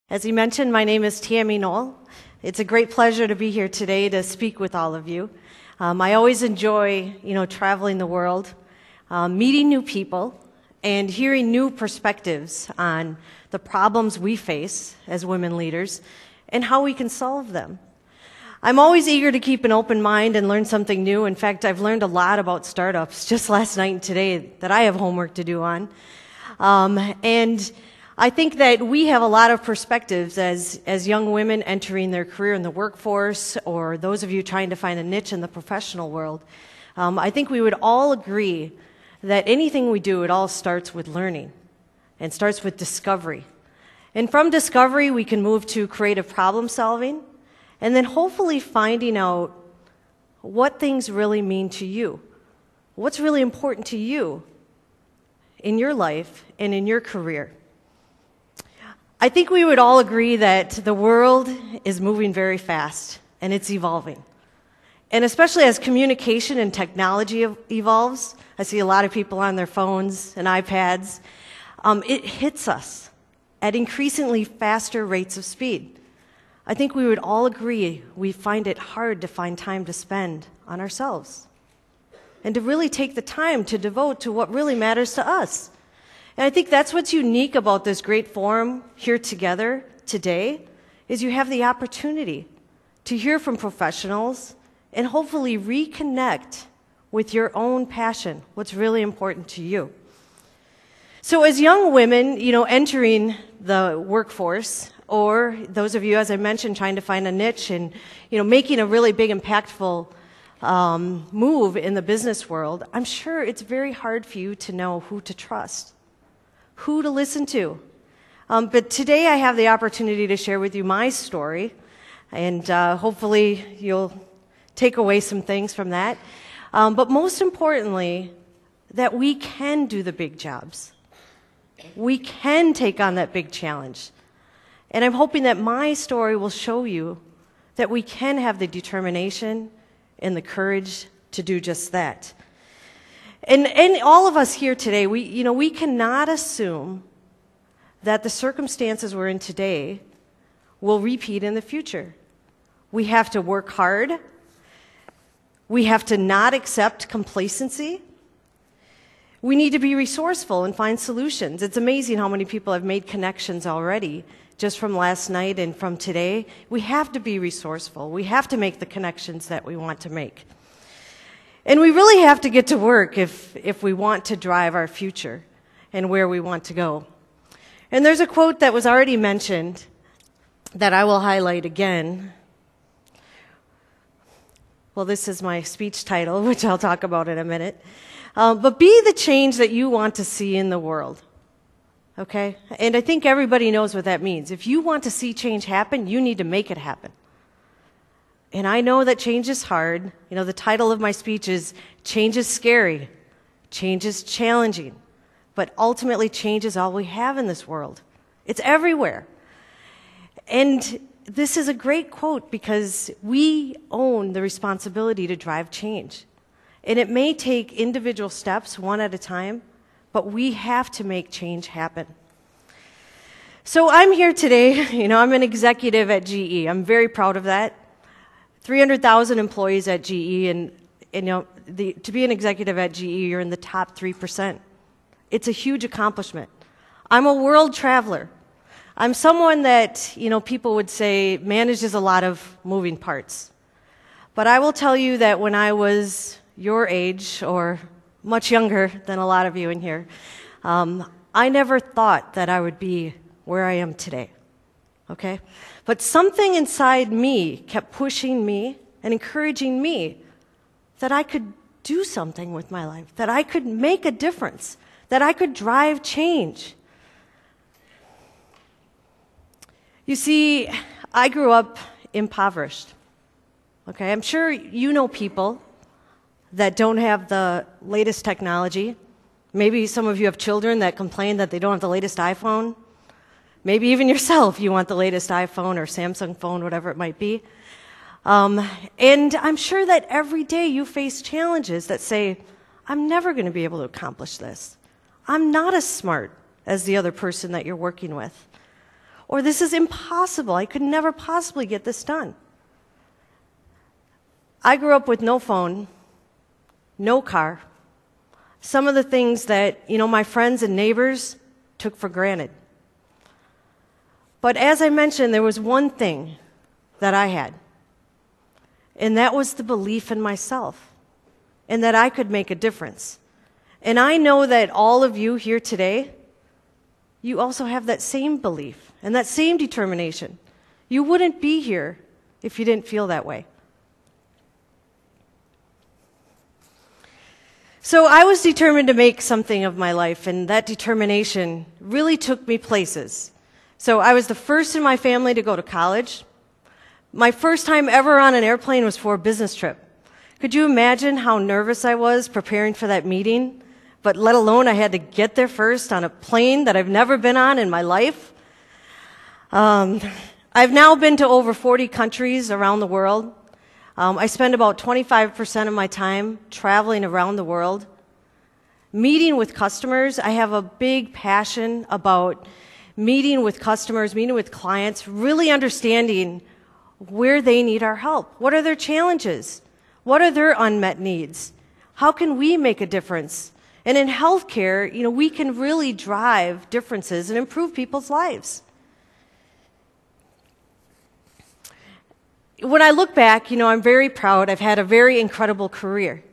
As he mentioned, my name is Tammy Noll. It's a great pleasure to be here today to speak with all of you. I always enjoy, traveling the world, meeting new people, and hearing new perspectives on the problems we face as women leaders and how we can solve them. I'm always eager to keep an open mind and learn something new. In fact, I've learned a lot about startups just last night and today that I have homework to do on. And I think that we have a lot of perspectives as young women entering their career in the workforce, or those of you trying to find a niche in the professional world. I think we would all agree that anything we do, it all starts with learning and starts with discovery. And from discovery, we can move to creative problem solving, and then hopefully finding out what things really mean to you. What's really important to you in your life and in your career. I think we would all agree that the world is moving very fast and it's evolving. And especially as communication and technology evolves, I see a lot of people on their phones and iPads, it hits us at increasingly faster rates of speed. I think we would all agree we find it hard to find time to spend on ourselves and to really take the time to devote to what really matters to us. And I think that's what's unique about this great forum here together today, is you have the opportunity to hear from professionals and hopefully reconnect with your own passion, what's really important to you. So as young women, entering the workforce, or those of you, as I mentioned, trying to find a niche and, making a really big, impactful move in the business world, I'm sure it's very hard for you to know who to trust, who to listen to. But today I have the opportunity to share with you my story, and hopefully you'll take away some things from that. But most importantly, that we can do the big jobs. We can take on that big challenge. And I'm hoping that my story will show you that we can have the determination and the courage to do just that. And all of us here today, we cannot assume that the circumstances we're in today will repeat in the future. We have to work hard. We have to not accept complacency. We need to be resourceful and find solutions. It's amazing how many people have made connections already just from last night and from today. We have to be resourceful. We have to make the connections that we want to make. And we really have to get to work if we want to drive our future and where we want to go. And there's a quote that was already mentioned that I will highlight again. Well, this is my speech title, which I'll talk about in a minute. But be the change that you want to see in the world. Okay? And I think everybody knows what that means. If you want to see change happen, you need to make it happen. And I know that change is hard. The title of my speech is Change is Scary. Change is challenging. But ultimately, change is all we have in this world. It's everywhere. And this is a great quote because we own the responsibility to drive change. And it may take individual steps one at a time, but we have to make change happen. So I'm here today. I'm an executive at GE. I'm very proud of that. 300,000 employees at GE, and to be an executive at GE, you're in the top 3%. It's a huge accomplishment. I'm a world traveler. I'm someone that, people would say manages a lot of moving parts. But I will tell you that when I was your age, or much younger than a lot of you in here, I never thought that I would be where I am today. Okay? But something inside me kept pushing me and encouraging me that I could do something with my life, that I could make a difference, that I could drive change. You see, I grew up impoverished. Okay? I'm sure you know people that don't have the latest technology. Maybe some of you have children that complain that they don't have the latest iPhone. Maybe even yourself, you want the latest iPhone or Samsung phone, whatever it might be. And I'm sure that every day you face challenges that say, I'm never going to be able to accomplish this. I'm not as smart as the other person that you're working with. Or this is impossible. I could never possibly get this done. I grew up with no phone, no car. Some of the things that, my friends and neighbors took for granted. But as I mentioned, there was one thing that I had, and that was the belief in myself, and that I could make a difference. And I know that all of you here today, you also have that same belief and that same determination. You wouldn't be here if you didn't feel that way. So I was determined to make something of my life, and that determination really took me places. So I was the first in my family to go to college. My first time ever on an airplane was for a business trip. Could you imagine how nervous I was preparing for that meeting? But let alone I had to get there first on a plane that I've never been on in my life. I've now been to over 40 countries around the world. I spend about 25% of my time traveling around the world. Meeting with customers, I have a big passion about meeting with customers, meeting with clients, really understanding where they need our help. What are their challenges? What are their unmet needs? How can we make a difference? And in healthcare, we can really drive differences and improve people's lives. When I look back, I'm very proud. I've had a very incredible career.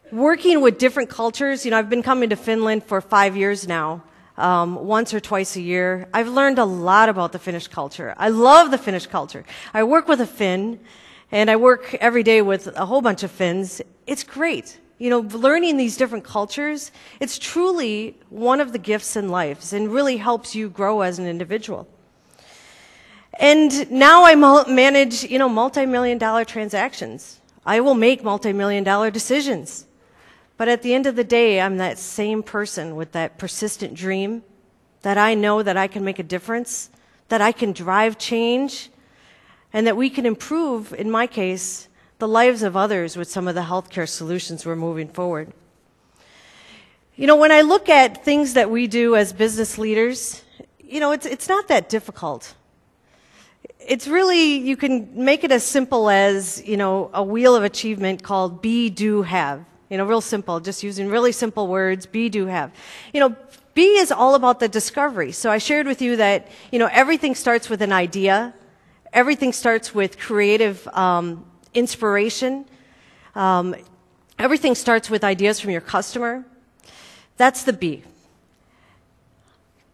Working with different cultures, I've been coming to Finland for 5 years now, once or twice a year. I've learned a lot about the Finnish culture. I love the Finnish culture. I work with a Finn, and I work every day with a whole bunch of Finns. It's great. Learning these different cultures, it's truly one of the gifts in life and really helps you grow as an individual. And now I manage, multi-million-dollar transactions. I will make multi-million-dollar decisions. But at the end of the day, I'm that same person with that persistent dream that I know that I can make a difference, that I can drive change, and that we can improve, in my case, the lives of others with some of the healthcare solutions we're moving forward. When I look at things that we do as business leaders, it's not that difficult. It's really, you can make it as simple as, a wheel of achievement called be, do, have. Real simple, just using really simple words, be, do, have. B is all about the discovery. So I shared with you that, everything starts with an idea. Everything starts with creative inspiration. Everything starts with ideas from your customer. That's the B.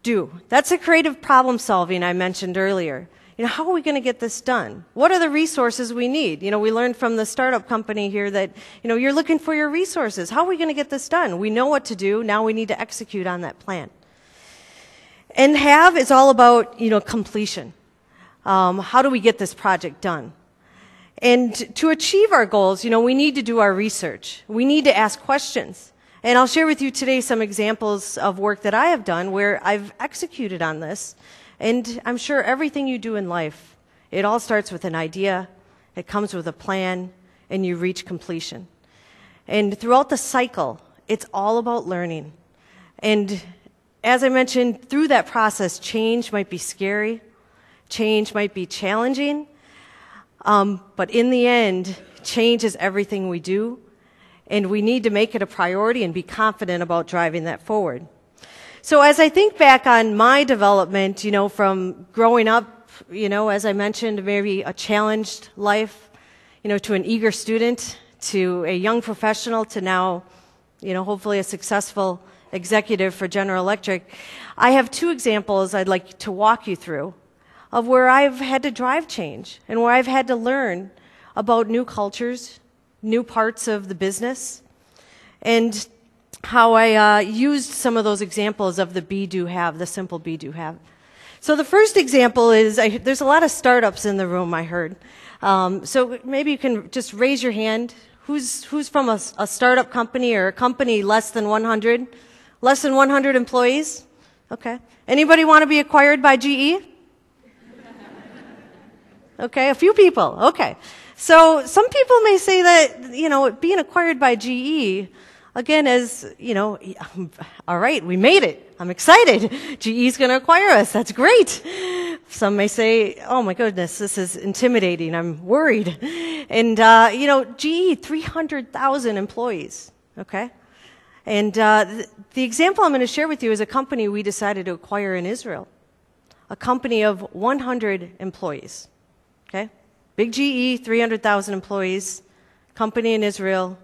Do. That's the creative problem solving I mentioned earlier. How are we going to get this done? What are the resources we need? We learned from the startup company here that, you're looking for your resources. How are we going to get this done? We know what to do. Now we need to execute on that plan. And have is all about, completion. How do we get this project done? And to achieve our goals, we need to do our research. We need to ask questions. And I'll share with you today some examples of work that I have done where I've executed on this. And I'm sure everything you do in life, it all starts with an idea, it comes with a plan, and you reach completion. And throughout the cycle, it's all about learning. And as I mentioned, through that process, change might be scary, change might be challenging, but in the end, change is everything we do, and we need to make it a priority and be confident about driving that forward. So as I think back on my development, from growing up, as I mentioned, maybe a challenged life, to an eager student, to a young professional, to now, hopefully a successful executive for General Electric, I have 2 examples I'd like to walk you through of where I've had to drive change and where I've had to learn about new cultures, new parts of the business, and how I used some of those examples of the be, do, have, the simple be, do, have. So the first example is, there's a lot of startups in the room, I heard. So maybe you can just raise your hand. Who's from a startup company or a company less than 100? Less than 100 employees? Okay. Anybody want to be acquired by GE? Okay, a few people. Okay. So some people may say that, being acquired by GE, again, as, all right, we made it. I'm excited. GE's going to acquire us. That's great. Some may say, oh my goodness, this is intimidating. I'm worried. And, GE, 300,000 employees, okay? And the example I'm going to share with you is a company we decided to acquire in Israel, a company of 100 employees, okay? Big GE, 300,000 employees, company in Israel,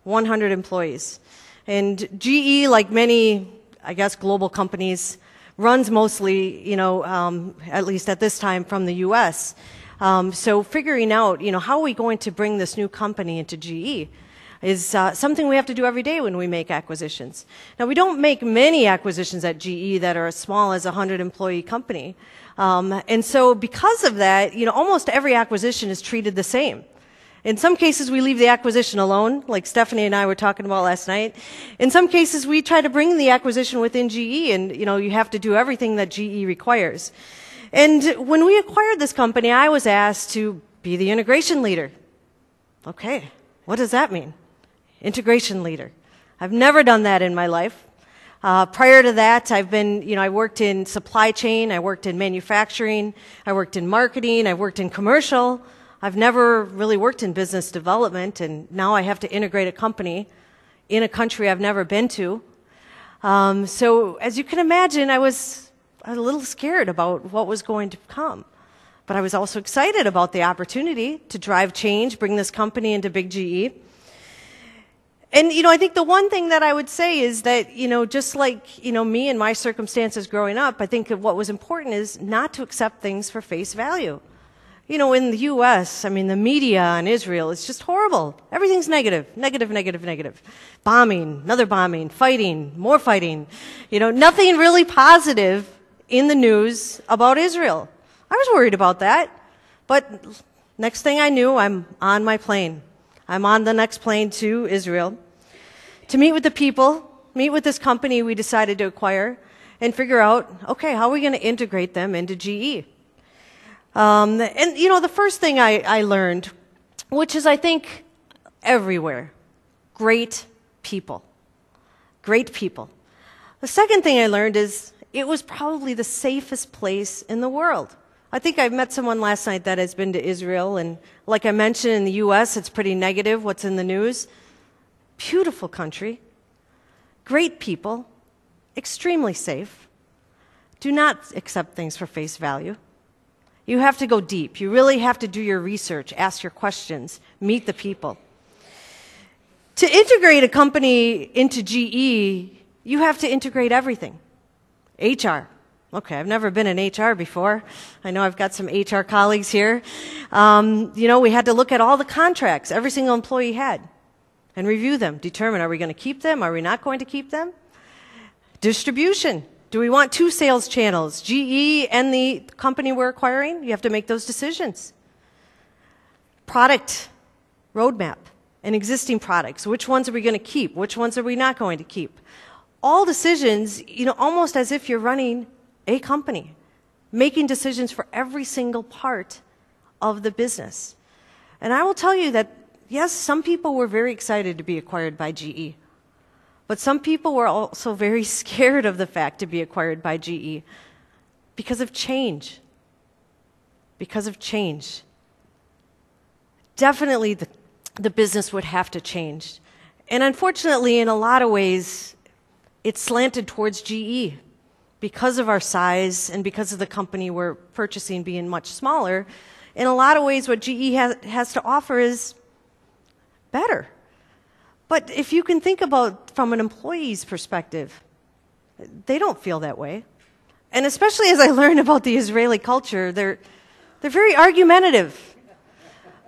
100 employees. And GE, like many, I guess, global companies, runs mostly, at least at this time, from the U.S. So figuring out, how are we going to bring this new company into GE is something we have to do every day when we make acquisitions. Now, we don't make many acquisitions at GE that are as small as a 100-employee company. And so because of that, almost every acquisition is treated the same. In some cases, we leave the acquisition alone, like Stephanie and I were talking about last night. In some cases, we try to bring the acquisition within GE, and, you have to do everything that GE requires. And when we acquired this company, I was asked to be the integration leader. Okay, what does that mean? Integration leader. I've never done that in my life. Prior to that, I worked in supply chain, I worked in manufacturing, I worked in marketing, I worked in commercial. I've never really worked in business development, and now I have to integrate a company in a country I've never been to. So as you can imagine, I was a little scared about what was going to come. But I was also excited about the opportunity to drive change, bring this company into big GE. And, I think the one thing that I would say is that, just like, me and my circumstances growing up, I think that what was important is not to accept things for face value. In the U.S., the media in Israel is just horrible. Everything's negative, negative, negative, negative. Bombing, another bombing, fighting, more fighting. Nothing really positive in the news about Israel. I was worried about that. But next thing I knew, I'm on my plane. I'm on the next plane to Israel to meet with the people, meet with this company we decided to acquire, and figure out, okay, how are we going to integrate them into GE? The first thing I learned, which is, I think, everywhere, great people. Great people. The second thing I learned is it was probably the safest place in the world. I think I met someone last night that has been to Israel, and like I mentioned, in the U.S., it's pretty negative what's in the news. Beautiful country, great people, extremely safe. Do not accept things for face value. You have to go deep. You really have to do your research, ask your questions, meet the people. To integrate a company into GE, you have to integrate everything. HR. Okay, I've never been in HR before. I know I've got some HR colleagues here. We had to look at all the contracts every single employee had and review them, determine, are we going to keep them? Are we not going to keep them? Distribution. Do we want two sales channels, GE and the company we're acquiring? You have to make those decisions. Product roadmap and existing products. Which ones are we going to keep? Which ones are we not going to keep? All decisions, almost as if you're running a company, making decisions for every single part of the business. And I will tell you that, yes, some people were very excited to be acquired by GE. But some people were also very scared of the fact to be acquired by GE because of change. Because of change. Definitely the business would have to change. And unfortunately, in a lot of ways, it's slanted towards GE. Because of our size and because of the company we're purchasing being much smaller, in a lot of ways what GE has to offer is better. But if you can think about from an employee's perspective, they don't feel that way. And especially as I learn about the Israeli culture, they're very argumentative.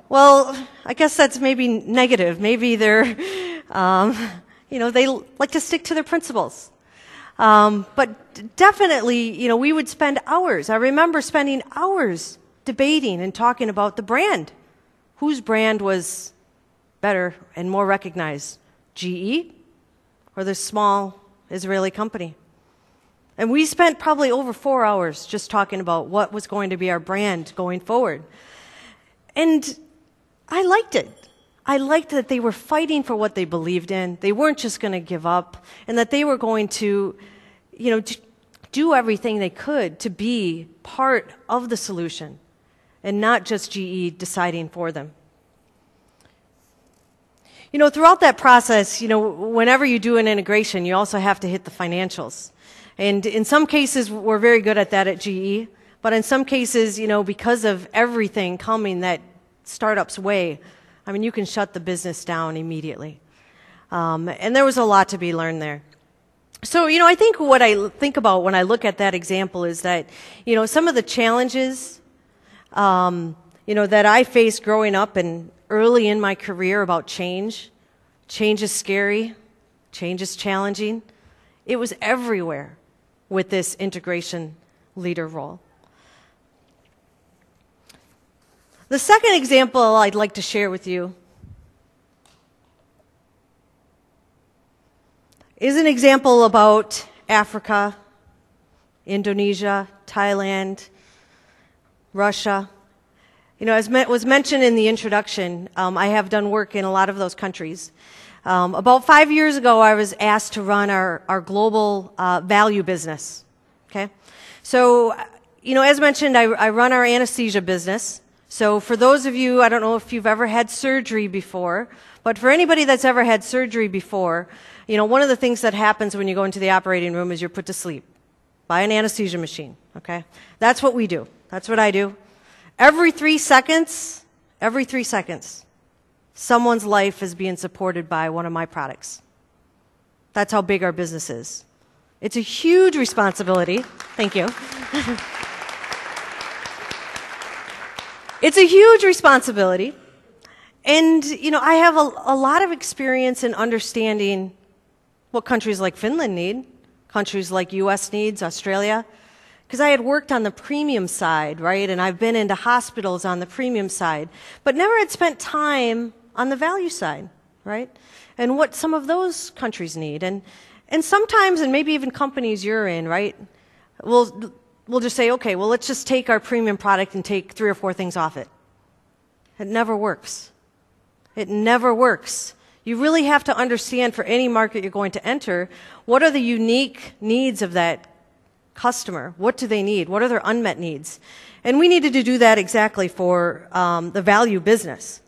Well, I guess that's maybe negative. Maybe they're, they like to stick to their principles. But definitely, we would spend hours. I remember spending hours debating and talking about the brand. Whose brand was better and more recognized, GE or the small Israeli company? And we spent probably over 4 hours just talking about what was going to be our brand going forward. And I liked it. I liked that they were fighting for what they believed in. They weren't just going to give up, and that they were going to, do everything they could to be part of the solution and not just GE deciding for them. Throughout that process, whenever you do an integration, you also have to hit the financials. And in some cases, we're very good at that at GE. But in some cases, because of everything coming that startup's way, you can shut the business down immediately. And there was a lot to be learned there. So, I think what I think about when I look at that example is that, some of the challenges, that I faced growing up and early in my career about change. Change is scary. Change is challenging. It was everywhere with this integration leader role. The second example I'd like to share with you is an example about Africa, Indonesia, Thailand, Russia. As was mentioned in the introduction, I have done work in a lot of those countries. About 5 years ago, I was asked to run our global value business. Okay, so as mentioned, I run our anesthesia business. So for those of you, I don't know if you've ever had surgery before, but for anybody that's ever had surgery before, one of the things that happens when you go into the operating room is you're put to sleep by an anesthesia machine. Okay, that's what we do. That's what I do. Every 3 seconds, someone's life is being supported by one of my products. That's how big our business is. It's a huge responsibility. Thank you. It's a huge responsibility. And, I have a lot of experience in understanding what countries like Finland need, countries like US needs, Australia. Because I had worked on the premium side, right? And I've been into hospitals on the premium side, but never had spent time on the value side, right? And what some of those countries need. And sometimes, and maybe even companies you're in, right? We'll just say, okay, well, let's just take our premium product and take 3 or 4 things off it. It never works. It never works. You really have to understand for any market you're going to enter, what are the unique needs of that customer? What do they need? What are their unmet needs? And we needed to do that exactly for the value business.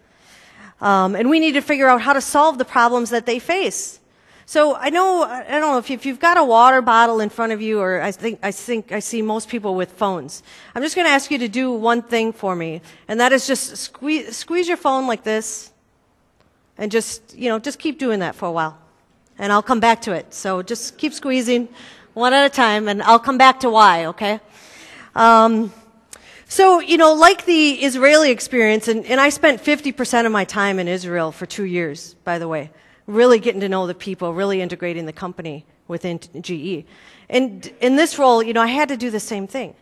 And we need to figure out how to solve the problems that they face. So I don't know if you've got a water bottle in front of you, or I think I see most people with phones. I'm just going to ask you to do one thing for me, and that is just squeeze your phone like this, and just keep doing that for a while, and I'll come back to it. So just keep squeezing one at a time, and I'll come back to why. Okay. So, like the Israeli experience, and I spent 50% of my time in Israel for 2 years, by the way, really getting to know the people, really integrating the company within GE. And in this role, I had to do the same thing.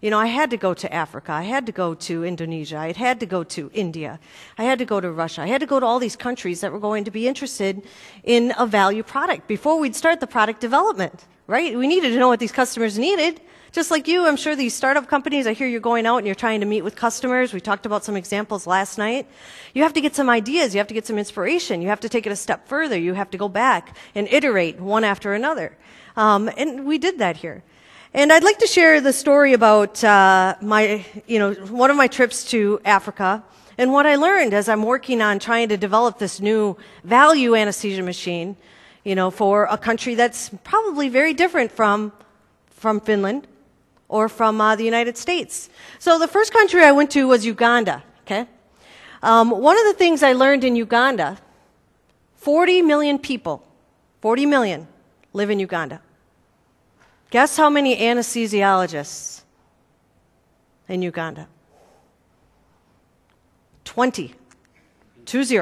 I had to go to Africa. I had to go to Indonesia. I had to go to India. I had to go to Russia. I had to go to all these countries that were going to be interested in a value product before we'd start the product development, right? We needed to know what these customers needed. Just like you, I'm sure these startup companies, I hear you're going out and you're trying to meet with customers. We talked about some examples last night. You have to get some ideas. You have to get some inspiration. You have to take it a step further. You have to go back and iterate one after another. And we did that here. And I'd like to share the story about one of my trips to Africa and what I learned as I'm working on trying to develop this new value anesthesia machine, for a country that's probably very different from Finland or from the United States. So the first country I went to was Uganda, okay? One of the things I learned in Uganda, 40 million people, 40 million live in Uganda. Guess how many anesthesiologists in Uganda? 20. 20,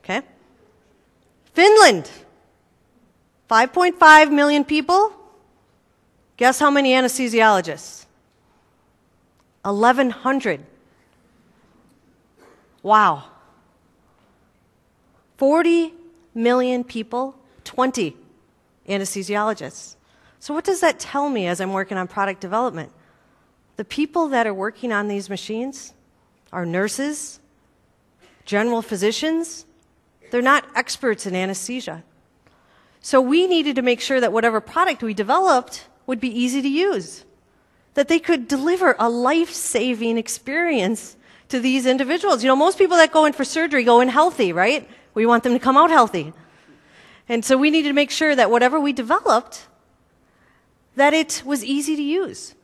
okay? Finland, 5.5 million people. Guess how many anesthesiologists? 1,100. Wow. 40 million people, 20 anesthesiologists. So what does that tell me as I'm working on product development? The people that are working on these machines are nurses, general physicians, They're not experts in anesthesia. So we needed to make sure that whatever product we developed would be easy to use, that they could deliver a life-saving experience to these individuals. You know, most people that go in for surgery go in healthy, right? We want them to come out healthy. And so we needed to make sure that whatever we developed, that it was easy to use.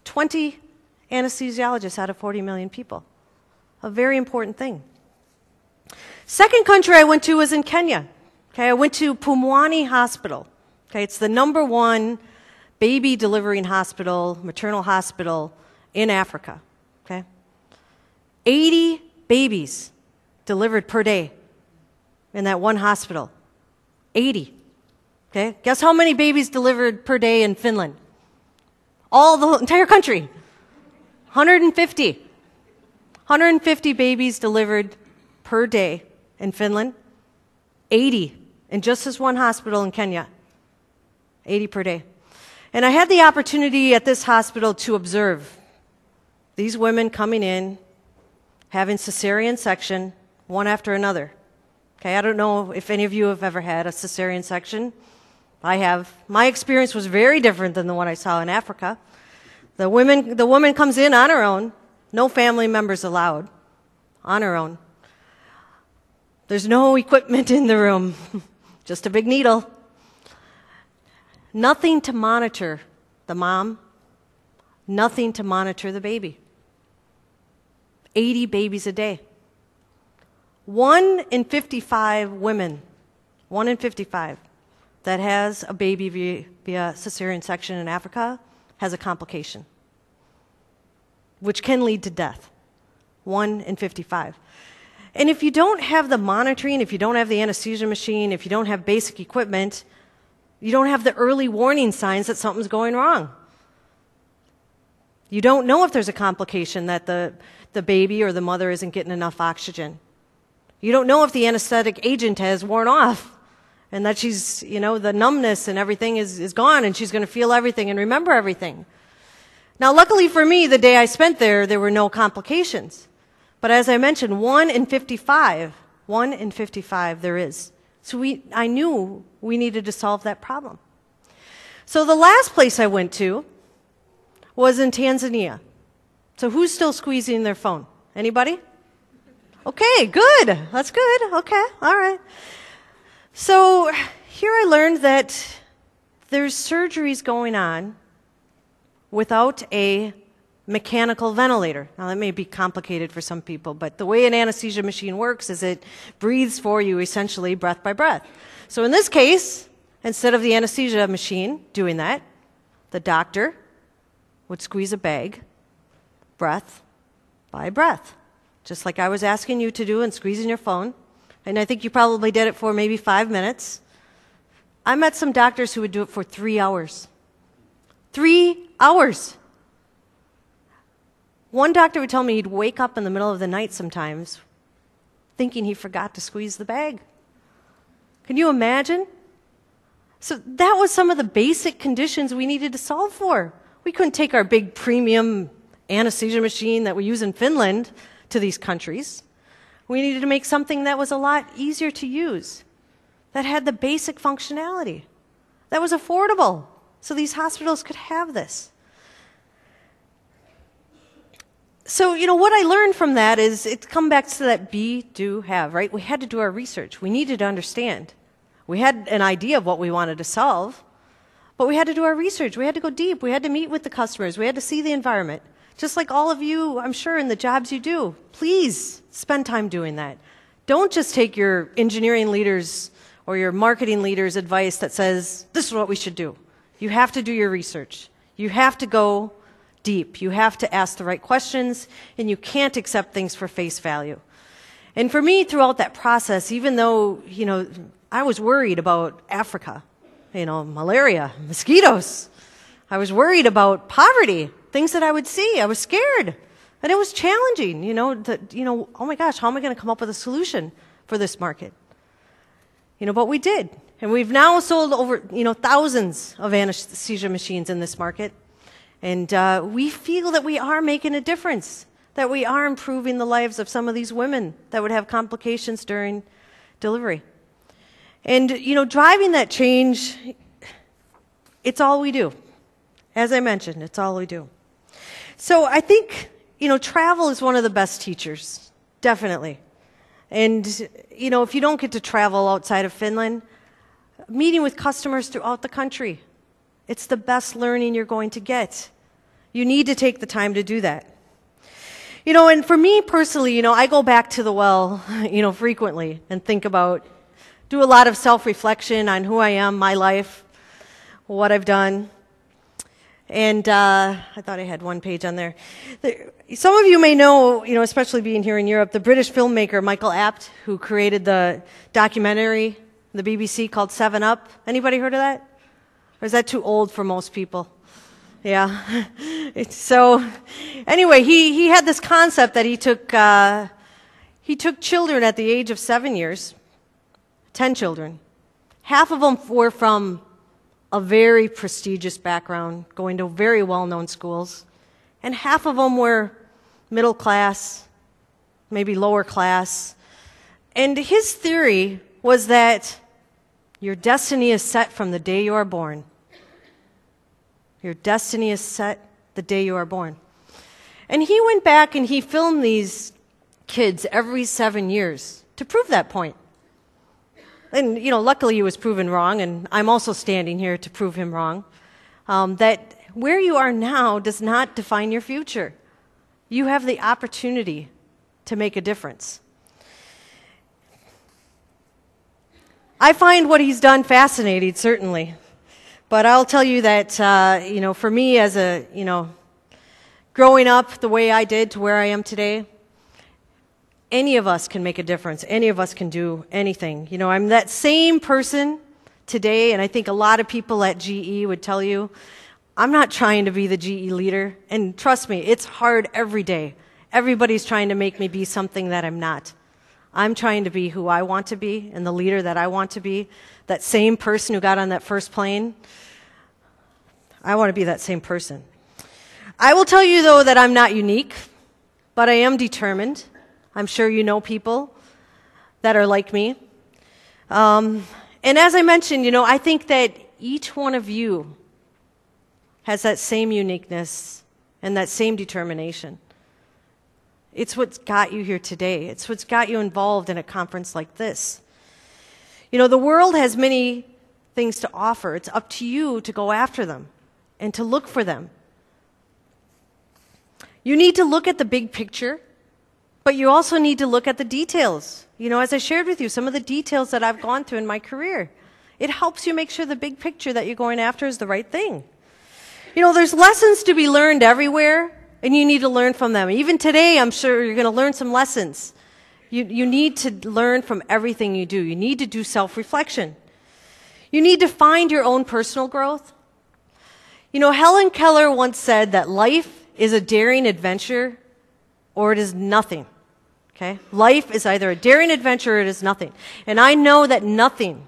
20 anesthesiologists out of 40 million people. A very important thing. Second country I went to was in Kenya. Okay, I went to Pumwani Hospital. Okay, it's the #1 baby delivering hospital, maternal hospital in Africa. Okay, 80 babies delivered per day in that one hospital. 80. Okay, guess how many babies delivered per day in Finland? All the entire country. 150. 150 babies delivered per day in Finland. 80 in just this one hospital in Kenya. 80 per day. And I had the opportunity at this hospital to observe these women coming in, having cesarean section, one after another. Okay, I don't know if any of you have ever had a cesarean section. I have. My experience was very different than the one I saw in Africa. The woman comes in on her own, no family members allowed, on her own. There's no equipment in the room, just a big needle. Nothing to monitor the mom, nothing to monitor the baby. 80 babies a day. 1 in 55 women, 1 in 55 that has a baby via cesarean section in Africa has a complication, which can lead to death. 1 in 55. And if you don't have the monitoring, if you don't have the anesthesia machine, if you don't have basic equipment, you don't have the early warning signs that something's going wrong. You don't know if there's a complication, that the baby or the mother isn't getting enough oxygen. You don't know if the anesthetic agent has worn off and that she's, you know, the numbness and everything is gone and she's going to feel everything and remember everything. Now, luckily for me, the day I spent there were no complications. But as I mentioned, 1 in 55 there is. So I knew we needed to solve that problem. So the last place I went to was in Tanzania. So who's still squeezing their phone? Anybody? Okay, good. That's good. Okay, all right. So here I learned that there's surgeries going on without a mechanical ventilator. Now that may be complicated for some people, but the way an anesthesia machine works is it breathes for you essentially breath by breath. So in this case, instead of the anesthesia machine doing that, the doctor would squeeze a bag, breath by breath, just like I was asking you to do and squeezing your phone. And I think you probably did it for maybe 5 minutes. I met some doctors who would do it for 3 hours. 3 hours. One doctor would tell me he'd wake up in the middle of the night sometimes thinking he forgot to squeeze the bag. Can you imagine? So that was some of the basic conditions we needed to solve for. We couldn't take our big premium anesthesia machine that we use in Finland to these countries. We needed to make something that was a lot easier to use, that had the basic functionality, that was affordable, so these hospitals could have this. So, you know, what I learned from that is it comes back to that be, do, have, right? We had to do our research. We needed to understand. We had an idea of what we wanted to solve, but we had to do our research. We had to go deep. We had to meet with the customers. We had to see the environment. Just like all of you, I'm sure, in the jobs you do, please spend time doing that. Don't just take your engineering leaders or your marketing leaders' advice that says, this is what we should do. You have to do your research. You have to go deep. You have to ask the right questions, and you can't accept things for face value. And for me, throughout that process, even though, you know, I was worried about Africa, you know, malaria, mosquitoes. I was worried about poverty, things that I would see. I was scared. And it was challenging, you know, oh my gosh, how am I going to come up with a solution for this market? You know, but we did. And we've now sold over, you know, thousands of anesthesia machines in this market. And we feel that we are making a difference, that we are improving the lives of some of these women that would have complications during delivery. And, driving that change, it's all we do. As I mentioned, it's all we do. So I think, travel is one of the best teachers, definitely. And, if you don't get to travel outside of Finland, meeting with customers throughout the country, it's the best learning you're going to get. You need to take the time to do that. And for me personally, I go back to the well, frequently and do a lot of self-reflection on who I am, my life, what I've done. And I thought I had one page on there. Some of you may know, especially being here in Europe, the British filmmaker Michael Apted, who created the documentary, the BBC, called 7 Up. Anybody heard of that? Or is that too old for most people? Yeah. So, anyway, he had this concept that he took children at the age of 7 years, 10 children. Half of them were from a very prestigious background, going to very well-known schools, and half of them were middle class, maybe lower class. And his theory was that your destiny is set from the day you are born. Your destiny is set the day you are born. And he went back and he filmed these kids every 7 years to prove that point. And, luckily he was proven wrong, and I'm also standing here to prove him wrong, that where you are now does not define your future. You have the opportunity to make a difference. I find what he's done fascinating, certainly. But I'll tell you that, for me as growing up the way I did to where I am today, any of us can make a difference. Any of us can do anything. I'm that same person today, and I think a lot of people at GE would tell you, I'm not trying to be the GE leader. And trust me, it's hard every day. Everybody's trying to make me be something that I'm not. I'm trying to be who I want to be and the leader that I want to be. That same person who got on that first plane, I want to be that same person. I will tell you, though, that I'm not unique, but I am determined. I'm sure you know people that are like me. And as I mentioned, I think that each one of you has that same uniqueness and that same determination. It's what's got you here today. It's what's got you involved in a conference like this. The world has many things to offer. It's up to you to go after them and to look for them. You need to look at the big picture, but you also need to look at the details. As I shared with you, some of the details that I've gone through in my career. It helps you make sure the big picture that you're going after is the right thing. There's lessons to be learned everywhere, and you need to learn from them. Even today, I'm sure you're going to learn some lessons. You need to learn from everything you do. You need to do self-reflection. You need to find your own personal growth. Helen Keller once said that life is a daring adventure or it is nothing. Okay? Life is either a daring adventure or it is nothing. And I know that nothing,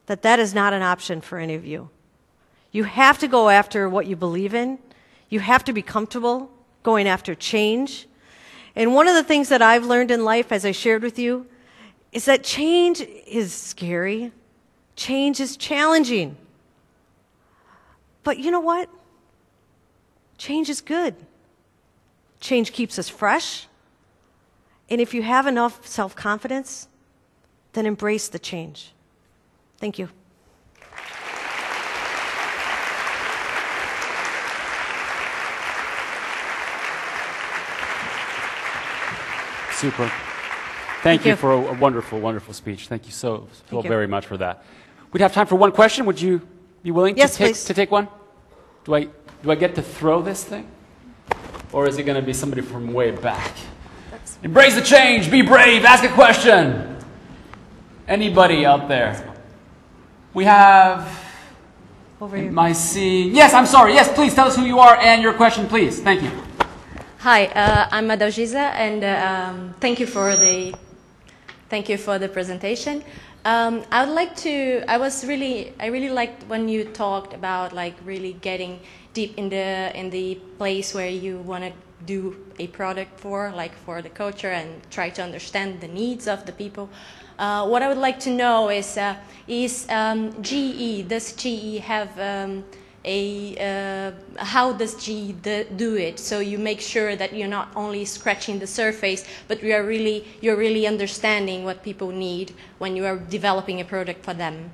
that is not an option for any of you. You have to go after what you believe in. You have to be comfortable going after change. And one of the things that I've learned in life, as I shared with you, is that change is scary. Change is challenging. But you know what? Change is good. Change keeps us fresh. And if you have enough self-confidence, then embrace the change. Thank you. Super. Thank you for a wonderful, wonderful speech. Thank you so very much for that. We'd have time for one question. Would you be willing to take one? Do I get to throw this thing? Or is it going to be somebody from way back? Embrace the change. Be brave. Ask a question. Anybody out there? We have... Over here. Am I seeing... Yes, I'm sorry. Yes, please tell us who you are and your question, please. Thank you. Hi, I'm Adalgisa, and thank you for the presentation. I really liked when you talked about like really getting deep in the place where you want to do a product for, like for the culture, and try to understand the needs of the people. What I would like to know is GE, does GE have how does GE do it? So you make sure that you're not only scratching the surface, but you're really understanding what people need when you are developing a product for them.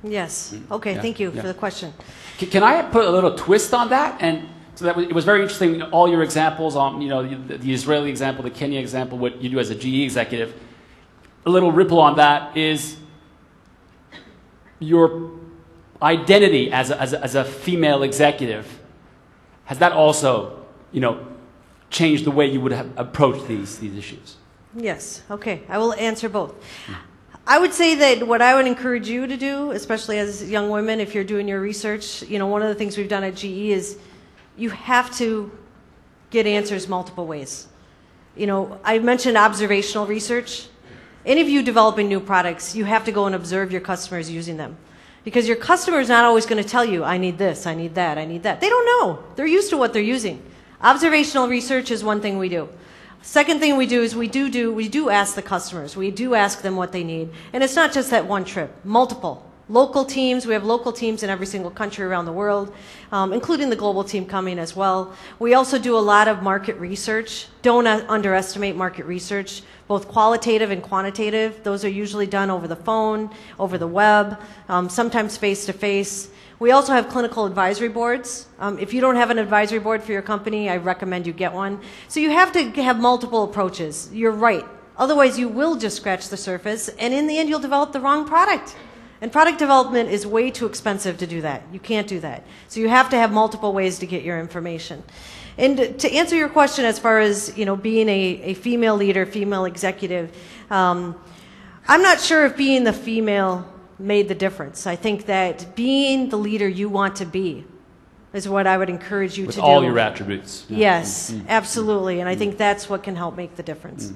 Yes. Okay. Yeah. Thank you for the question. Can I put a little twist on that? And so it was very interesting. All your examples on, the Israeli example, the Kenya example, what you do as a GE executive. A little ripple on that is your identity as a female executive. Has that also, changed the way you would have approached these issues? Yes. Okay. I will answer both. I would say that what I would encourage you to do, especially as young women, if you're doing your research, one of the things we've done at GE is you have to get answers multiple ways. I mentioned observational research. Any of you developing new products, you have to go and observe your customers using them. Because your customer is not always going to tell you, I need this, I need that, I need that. They don't know. They're used to what they're using. Observational research is one thing we do. Second thing we do is we do ask the customers. We do ask them what they need. And it's not just that one trip, multiple. Local teams, we have local teams in every single country around the world, including the global team coming as well. We also do a lot of market research. Don't underestimate market research, both qualitative and quantitative. Those are usually done over the phone, over the web, sometimes face-to-face. We also have clinical advisory boards. If you don't have an advisory board for your company, I recommend you get one. So you have to have multiple approaches. You're right. Otherwise, you will just scratch the surface, and in the end, you'll develop the wrong product. And product development is way too expensive to do that. You can't do that. So you have to have multiple ways to get your information. And to answer your question as far as being a female leader, female executive, I'm not sure if being the female made the difference. I think that being the leader you want to be is what I would encourage you to do. With all your attributes. Yeah. Yes, absolutely. And I think that's what can help make the difference.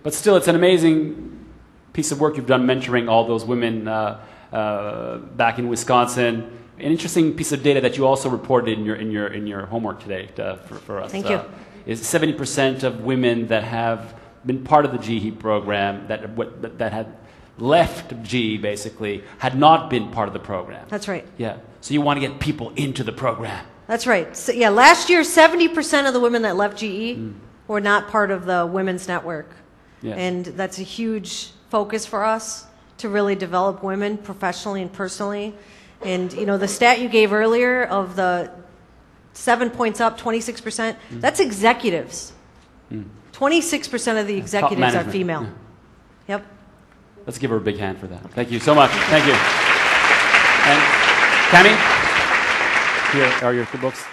But still, it's an amazing piece of work you've done mentoring all those women back in Wisconsin. An interesting piece of data that you also reported in your homework today for us. Thank you. Is 70% of women that have been part of the GE program that had left GE basically had not been part of the program. That's right. Yeah. So you want to get people into the program. That's right. So, yeah. Last year, 70% of the women that left GE were not part of the women's network, and that's a huge focus for us to really develop women professionally and personally. And the stat you gave earlier of the 7 points up, 26%, that's executives. 26% of the executives are female. Yep. Let's give her a big hand for that. Thank you so much. Thank you. And Tammy, here are your books.